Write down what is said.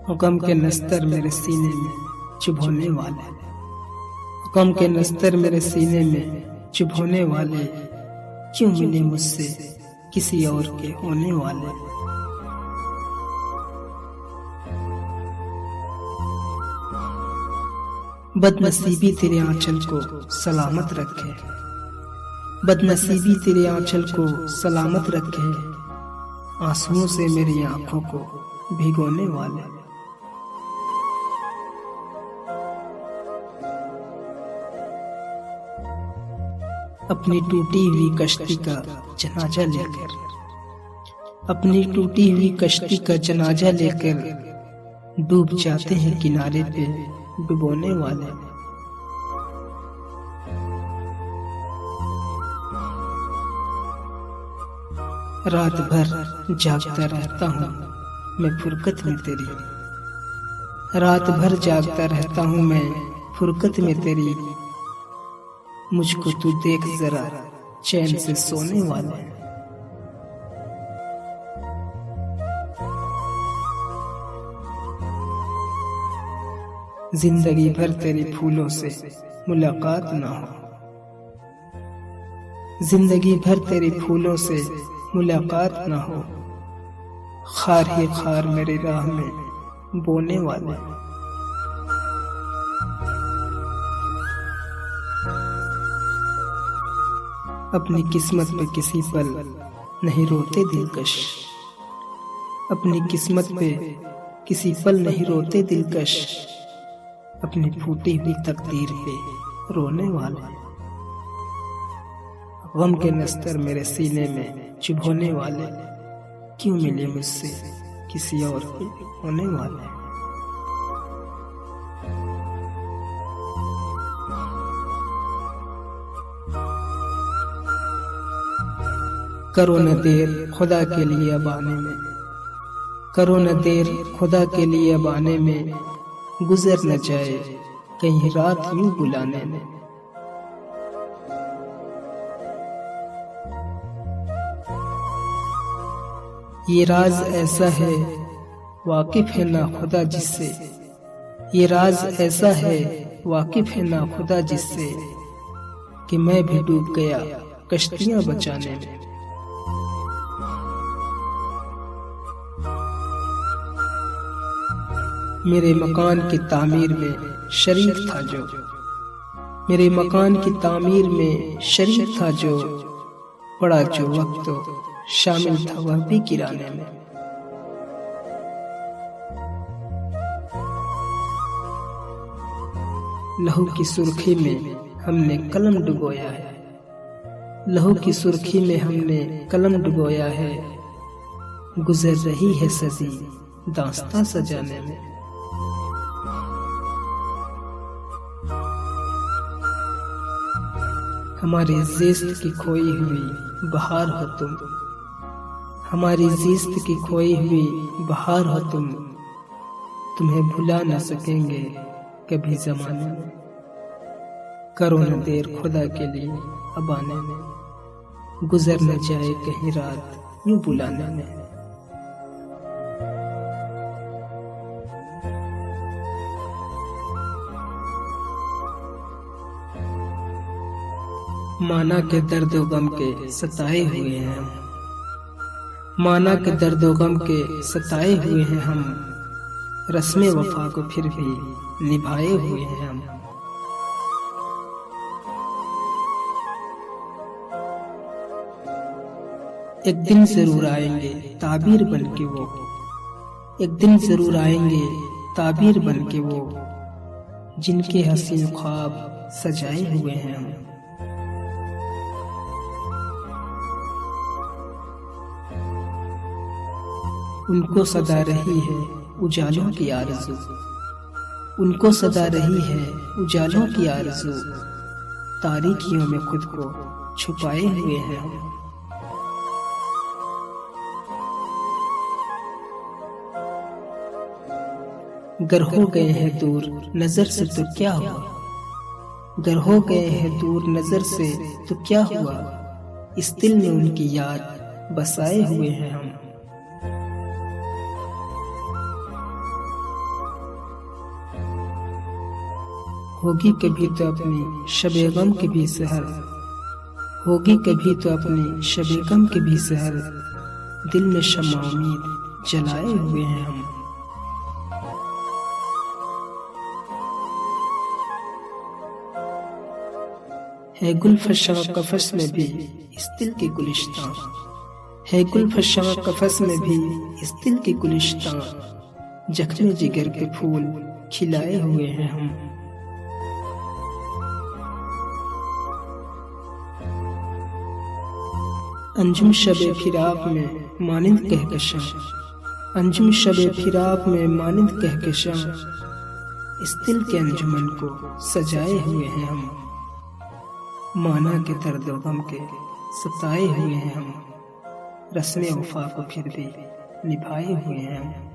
गम के नस्तर मेरे सीने में चुभोने वाले, गम के नस्तर मेरे सीने में चुभोने वाले, क्यों मिले मुझसे किसी और के होने वाले। बदनसीबी तेरे आंचल को सलामत रखे, बदनसीबी तेरे आंचल को सलामत रखे, आंसुओं से मेरी आंखों को भिगोने वाले। अपनी टूटी हुई कश्ती का जनाजा लेकर, अपनी टूटी हुई कश्ती का जनाजा लेकर डूब जाते हैं किनारे पे डुबोने वाले। रात भर जागता रहता हूँ मैं फुरकत में तेरी, रात भर जागता रहता हूँ मैं फुरकत में तेरी, मुझको तू देख जरा चैन से सोने वाले। जिंदगी भर तेरे फूलों से मुलाकात ना हो, जिंदगी भर तेरे फूलों से मुलाकात ना हो, खार ही खार मेरी राह में बोने वाले। अपनी किस्मत पे किसी पल नहीं रोते दिलकश, अपनी किस्मत पे किसी पल नहीं रोते दिलकश, अपनी फूटी हुई तकदीर पे रोने वाले। गम के नस्तर मेरे सीने में चुभोने वाले, क्यों मिले मुझसे किसी और के होने वाले। करो न देर खुदा के लिए अब आने में, करो न देर खुदा के लिए अब आने में, गुजर न जाए कहीं रात यूं बुलाने में। ये राज ऐसा है वाकिफ है ना खुदा जिससे, ये राज ऐसा है वाकिफ है ना खुदा जिससे, कि मैं भी डूब गया कश्तियां बचाने में। मेरे मकान की तामीर में शरीक था जो, मेरे मकान की तामीर में शरीक था जो, पड़ा जो वक्त तो शामिल था वह भी किराने में। लहू की सुर्खी में हमने कलम डुबोया है, लहू की सुर्खी में हमने कलम डुबोया है, गुजर रही है सदी दास्तां सजाने में। हमारी ज़िस्त की खोई हुई बहार हो तुम, हमारी ज़िस्त की खोई हुई बहार हो तुम, तुम्हें भुला न सकेंगे कभी ज़माने में। करो न देर खुदा के लिए अब आने में, गुजर न जाए कहीं रात यूं बुलाने में। माना के दर्द गम के सताए हुए हैं हम, माना के दर्द गम के सताए हुए हैं हम, रस्मे वफा को फिर भी निभाए हुए हैं हम। एक दिन जरूर आएंगे ताबीर बन के वो, एक दिन जरूर आएंगे ताबीर बन के वो, जिनके हसीन ख्वाब सजाए हुए हैं हम। उनको सदा रही है उजालों की आरज़ू, उनको सदा रही है उजालों की आरज़ू, तारीकियों में खुद को छुपाए हुए हैं हम। गर हो गए हैं दूर नजर से तो क्या हुआ, गर हो गए हैं दूर नजर से तो क्या हुआ, इस दिल में उनकी याद बसाए हुए हैं हम। होगी कभी तो अपनी शबे गम के भी सहर, होगी कभी तो अपनी शबे गम के भी सहर, दिल में शम्मा उम्मीद जलाए हुए हैं हम। है गुल फशा कफस में भी इस दिल की गुलिस्तां, है गुल फशा कफस में भी इस दिल की गुलिस्तां, जख्मे जिगर के फूल खिलाए हुए हैं हम। अंजुम शबे फिराक में मानिंद कहकशां, अंजुम शबे फिराक में मानिंद कहकशां, इस दिल के अंजुमन को सजाए हुए हैं हम। माना के दर्द व गम के सताए हुए हैं हम, रस्म वफा को फिर भी निभाए हुए हैं हम।